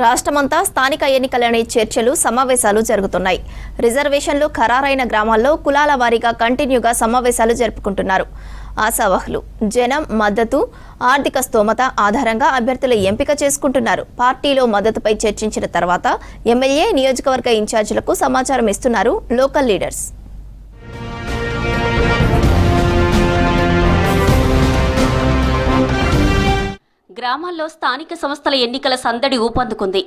రాష్ట్రమంతా స్థానిక ఎన్నికలనే చర్చలు సమావేశాలు జరుగుతున్నాయి. రిజర్వేషన్లు ఖరారైన గ్రామాల్లో కులాల వారీగా కంటిన్యూగా సమావేశాలు జరుపుకుంటున్నారు. ఆశావహులు జనం మద్దతు, ఆర్థిక స్తోమత ఆధారంగా అభ్యర్థుల ఎంపిక చేసుకుంటున్నారు. పార్టీలో మద్దతుపై చర్చించిన తర్వాత ఎమ్మెల్యే, నియోజకవర్గ ఇన్ఛార్జీలకు సమాచారం ఇస్తున్నారు లోకల్ లీడర్స్. గ్రామాల్లో స్థానిక సంస్థల ఎన్నికల సందడి ఊపందుకుంది.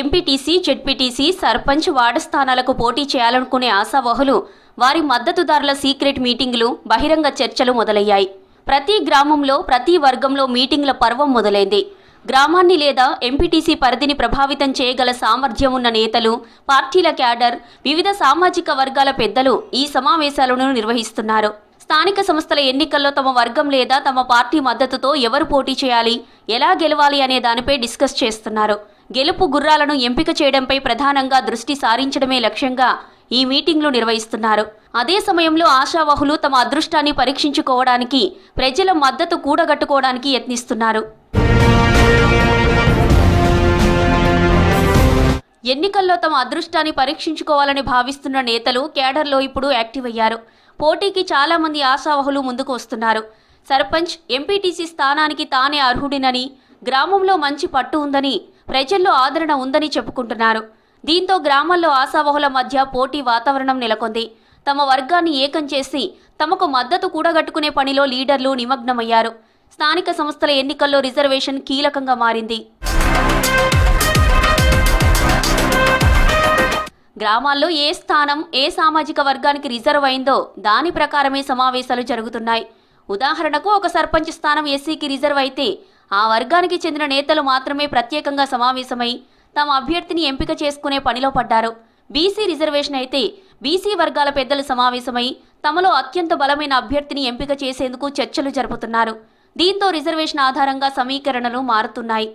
ఎంపీటీసీ, జెడ్పీటీసీ, సర్పంచ్, వార్డు స్థానాలకు పోటీ చేయాలనుకునే ఆశావహులు వారి మద్దతుదారుల సీక్రెట్ మీటింగులు, బహిరంగ చర్చలు మొదలయ్యాయి. ప్రతి గ్రామంలో, ప్రతి వర్గంలో మీటింగుల పర్వం మొదలైంది. గ్రామాన్ని లేదా ఎంపీటీసీ పరిధిని ప్రభావితం చేయగల సామర్థ్యం ఉన్న నేతలు, పార్టీల క్యాడర్, వివిధ సామాజిక వర్గాల పెద్దలు ఈ సమావేశాలను నిర్వహిస్తున్నారు. స్థానిక సంస్థల ఎన్నికల్లో తమ వర్గం లేదా తమ పార్టీ మద్దతుతో ఎవరు పోటీ చేయాలి, ఎలా గెలవాలి అనే దానిపై డిస్కస్ చేస్తున్నారు. గెలుపు గుర్రాలను ఎంపిక చేయడంపై ప్రధానంగా దృష్టి సారించడమే లక్ష్యంగా ఈ మీటింగ్లు నిర్వహిస్తున్నారు. అదే సమయంలో ఆశావహులు తమ అదృష్టాన్ని పరీక్షించుకోవడానికి, ప్రజల మద్దతు కూడగట్టుకోవడానికి యత్నిస్తున్నారు. ఎన్నికల్లో తమ అదృష్టాన్ని పరీక్షించుకోవాలని భావిస్తున్న నేతలు, క్యాడర్లో ఇప్పుడు యాక్టివ్ అయ్యారు. పోటీకి చాలా మంది ఆశావహులు ముందుకు వస్తున్నారు. సర్పంచ్, ఎంపీటీసీ స్థానానికి తానే అర్హుడినని, గ్రామంలో మంచి పట్టు ఉందని, ప్రజల్లో ఆదరణ ఉందని చెప్పుకుంటున్నారు. దీంతో గ్రామాల్లో ఆశావహుల మధ్య పోటీ వాతావరణం నెలకొంది. తమ వర్గాన్ని ఏకం చేసి తమకు మద్దతు కూడగట్టుకునే పనిలో లీడర్లు నిమగ్నమయ్యారు. స్థానిక సంస్థల ఎన్నికల్లో రిజర్వేషన్ కీలకంగా మారింది. గ్రామాల్లో ఏ స్థానం, ఏ సామాజిక వర్గానికి రిజర్వ్ అయిందో దాని ప్రకారమే సమావేశాలు జరుగుతున్నాయి. ఉదాహరణకు, ఒక సర్పంచ్ స్థానం ఎస్సీకి రిజర్వ్ అయితే ఆ వర్గానికి చెందిన నేతలు మాత్రమే ప్రత్యేకంగా సమావేశమై తమ అభ్యర్థిని ఎంపిక చేసుకునే పనిలో పడ్డారు. బీసీ రిజర్వేషన్ అయితే బీసీ వర్గాల పెద్దలు సమావేశమై తమలో అత్యంత బలమైన అభ్యర్థిని ఎంపిక చేసేందుకు చర్చలు జరుపుతున్నారు. దీంతో రిజర్వేషన్ ఆధారంగా సమీకరణలు మారుతున్నాయి.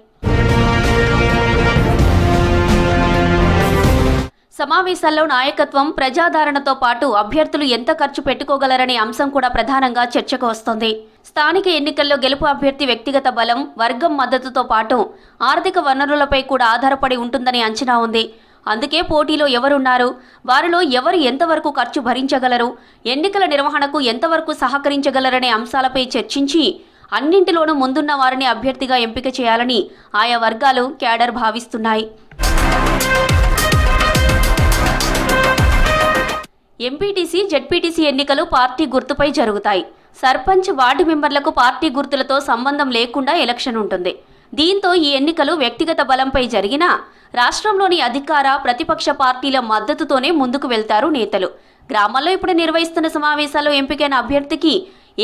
సమావేశాల్లో నాయకత్వం, ప్రజాదరణతో పాటు అభ్యర్థులు ఎంత ఖర్చు పెట్టుకోగలరనే అంశం కూడా ప్రధానంగా చర్చకు వస్తోంది. స్థానిక ఎన్నికల్లో గెలుపు అభ్యర్థి వ్యక్తిగత బలం, వర్గం మద్దతుతో పాటు ఆర్థిక వనరులపై కూడా ఆధారపడి ఉంటుందని అంచనా ఉంది. అందుకే పోటీలో ఎవరున్నారు, వారిలో ఎవరు ఎంతవరకు ఖర్చు భరించగలరు, ఎన్నికల నిర్వహణకు ఎంతవరకు సహకరించగలరనే అంశాలపై చర్చించి అన్నింటిలోనూ ముందున్న వారిని అభ్యర్థిగా ఎంపిక చేయాలని ఆయా వర్గాలు, క్యాడర్ భావిస్తున్నాయి. ఎంపీటీసీ, జెడ్పీటీసీ ఎన్నికలు పార్టీ గుర్తుపై జరుగుతాయి. సర్పంచ్, వార్డు మెంబర్లకు పార్టీ గుర్తులతో సంబంధం లేకుండా ఎలక్షన్ ఉంటుంది. దీంతో ఈ ఎన్నికలు వ్యక్తిగత బలంపై జరిగినా రాష్ట్రంలోని అధికార, ప్రతిపక్ష పార్టీల మద్దతుతోనే ముందుకు వెళ్తారు నేతలు. గ్రామాల్లో ఇప్పుడు నిర్వహిస్తున్న సమావేశాల్లో ఎంపికైన అభ్యర్థికి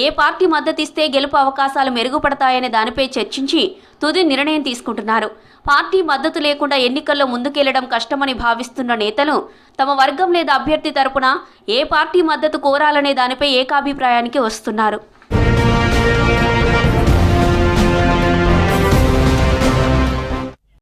ఏ పార్టీ మద్దతిస్తే గెలుపు అవకాశాలు మెరుగుపడతాయనే దానిపై చర్చించి తుది నిర్ణయం తీసుకుంటున్నారు. పార్టీ మద్దతు లేకుండా ఎన్నికల్లో ముందుకెళ్లడం కష్టమని భావిస్తున్న నేతలు తమ వర్గం లేదా అభ్యర్థి తరపున ఏ పార్టీ మద్దతు కోరాలనే దానిపై ఏకాభిప్రాయానికి వస్తున్నారు.